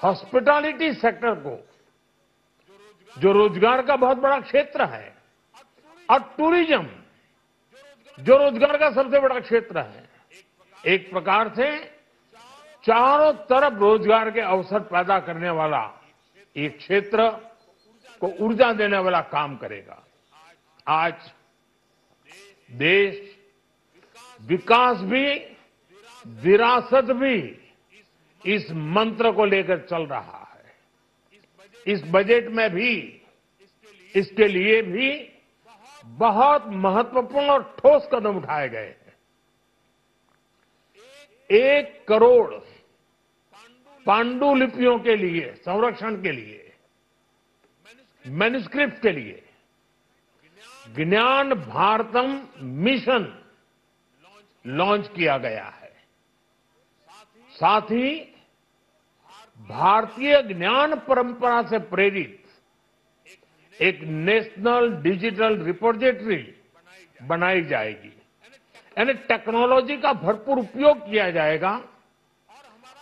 Hospitality sector को, जो रोजगार का बहुत बड़ा क्षेत्र है, और टूरिज्म, जो रोजगार का सबसे बड़ा क्षेत्र है, एक प्रकार से चारों तरफ रोजगार के अवसर पैदा करने वाला एक क्षेत्र को ऊर्जा देने वाला काम करेगा। आज देश विकास भी, विरासत भी इस मंत्र को लेकर चल रहा है। इस बजट में भी इसके लिए भी बहुत महत्वपूर्ण और ठोस कदम उठाए गए हैं। 1 करोड़ पांडुलिपियों के लिए संरक्षण के लिए, मैन्युस्क्रिप्ट के लिए ज्ञान भारतम मिशन लॉन्च किया गया है। साथ ही भारतीय ज्ञान परंपरा से प्रेरित एक नेशनल डिजिटल रिपोजिटरी बनाई जाएगी। यानी टेक्नोलॉजी का भरपूर उपयोग किया जाएगा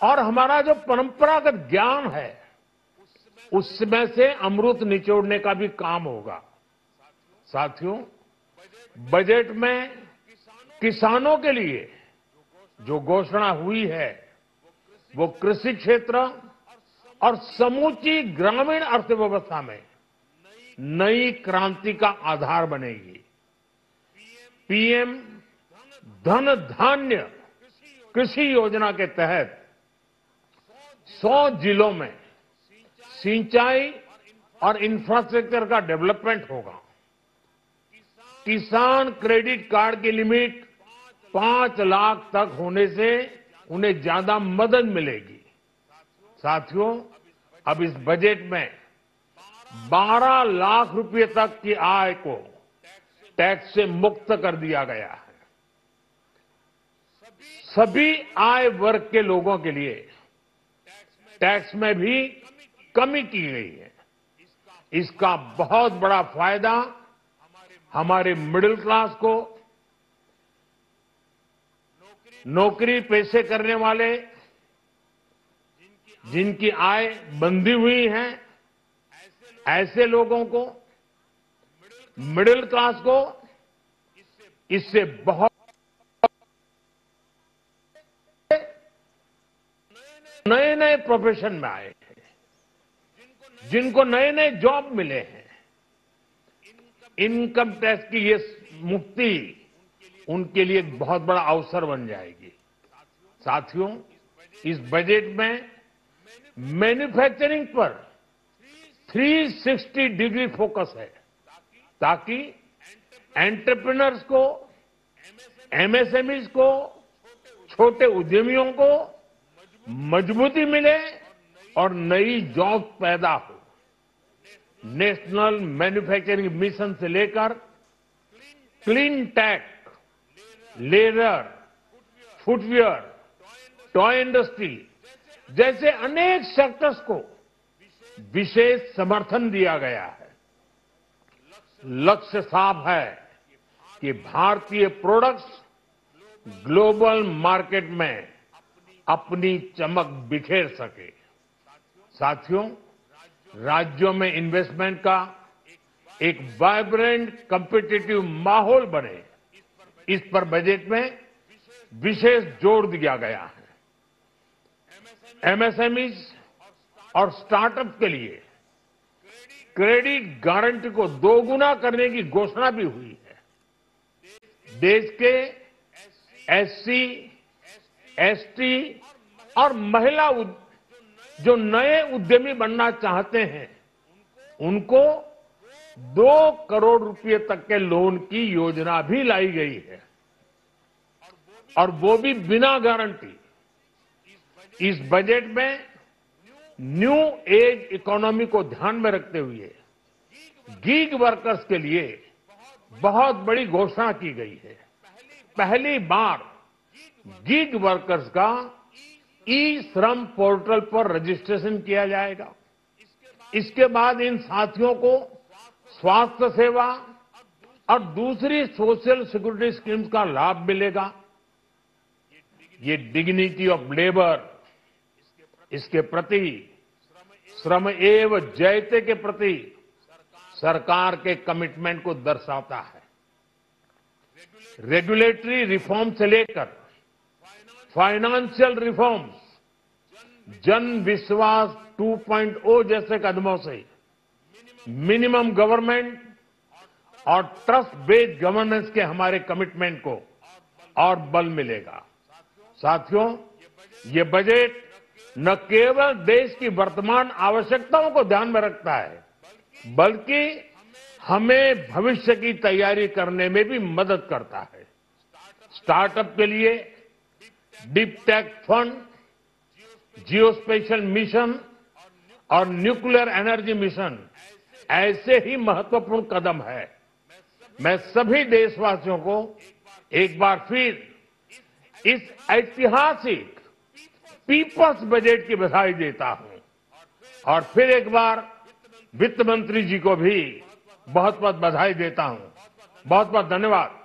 और हमारा जो परंपरागत ज्ञान है उसमें से अमृत निचोड़ने का भी काम होगा। साथियों, बजट में किसानों के लिए जो घोषणा हुई है वो कृषि क्षेत्र और समूची ग्रामीण अर्थव्यवस्था में नई क्रांति का आधार बनेगी। पीएम धन धान्य कृषि योजना के तहत 100 जिलों में सिंचाई और इंफ्रास्ट्रक्चर का डेवलपमेंट होगा। किसान क्रेडिट कार्ड की लिमिट 5 लाख तक होने से उन्हें ज्यादा मदद मिलेगी। साथियों, अब इस बजट में 12 लाख रुपए तक की आय को टैक्स से मुक्त कर दिया गया है। सभी आय वर्ग के लोगों के लिए टैक्स में भी कमी की गई है। इसका बहुत बड़ा फायदा हमारे मिडिल क्लास को, नौकरी पेशे करने वाले जिनकी आय बंधी हुई है, ऐसे लोगों को, मिडिल क्लास को इससे बहुत नए नए प्रोफेशन में आए हैं, जिनको नए नए जॉब मिले हैं। इनकम टैक्स की ये मुक्ति उनके लिए एक बहुत बड़ा अवसर बन जाएगी। साथियों, इस बजट में मैन्युफैक्चरिंग पर 360 डिग्री फोकस है, ताकि एंटरप्रेन्योर्स को, एमएसएमईज को, छोटे उद्यमियों को मजबूती मिले और नई जॉब पैदा हो। नेशनल मैन्युफैक्चरिंग मिशन से लेकर clean tech, leather, footwear, toy industry जैसे अनेक सेक्टर्स को विशेष समर्थन दिया गया है। लक्ष्य साफ है कि भारतीय प्रोडक्ट्स ग्लोबल मार्केट में अपनी चमक बिखेर सके। साथियों, राज्यों में इन्वेस्टमेंट का एक वाइब्रेंट कॉम्पिटिटिव माहौल बने, इस पर बजट में विशेष जोर दिया गया है। एमएसएमईज और स्टार्टअप के लिए क्रेडिट गारंटी को दोगुना करने की घोषणा भी हुई है। देश के एससी, एसटी और महिला जो नए उद्यमी बनना चाहते हैं, उनको 2 करोड़ रुपए तक के लोन की योजना भी लाई गई है, और वो भी बिना गारंटी। इस बजट में न्यू एज इकोनॉमी को ध्यान में रखते हुए गीग वर्कर्स के लिए बहुत बड़ी घोषणा की गई है। पहली बार गीग वर्कर्स का ई श्रम पोर्टल पर रजिस्ट्रेशन किया जाएगा। इसके बाद इन साथियों को स्वास्थ्य सेवा और दूसरी सोशल सिक्योरिटी स्कीम्स का लाभ मिलेगा। ये डिग्निटी ऑफ लेबर, इसके प्रति श्रम एव जयते के प्रति सरकार के कमिटमेंट को दर्शाता है। रेगुलेटरी रिफॉर्म से लेकर फाइनेंशियल रिफॉर्म्स, जन विश्वास 2.0 जैसे कदमों से मिनिमम गवर्नमेंट और ट्रस्ट बेस्ड गवर्नेंस के हमारे कमिटमेंट को और बल मिलेगा। साथियों, ये बजट न केवल देश की वर्तमान आवश्यकताओं को ध्यान में रखता है, बल्कि हमें भविष्य की तैयारी करने में भी मदद करता है। स्टार्टअप के लिए deep tech fund, geospatial mission और न्यूक्लियर एनर्जी मिशन ऐसे ही महत्वपूर्ण कदम है। मैं सभी देशवासियों को एक बार फिर इस ऐतिहासिक पीपल्स बजट की बधाई देता हूं और फिर एक बार वित्त मंत्री जी को भी बहुत बहुत बधाई देता हूं। बहुत बहुत धन्यवाद।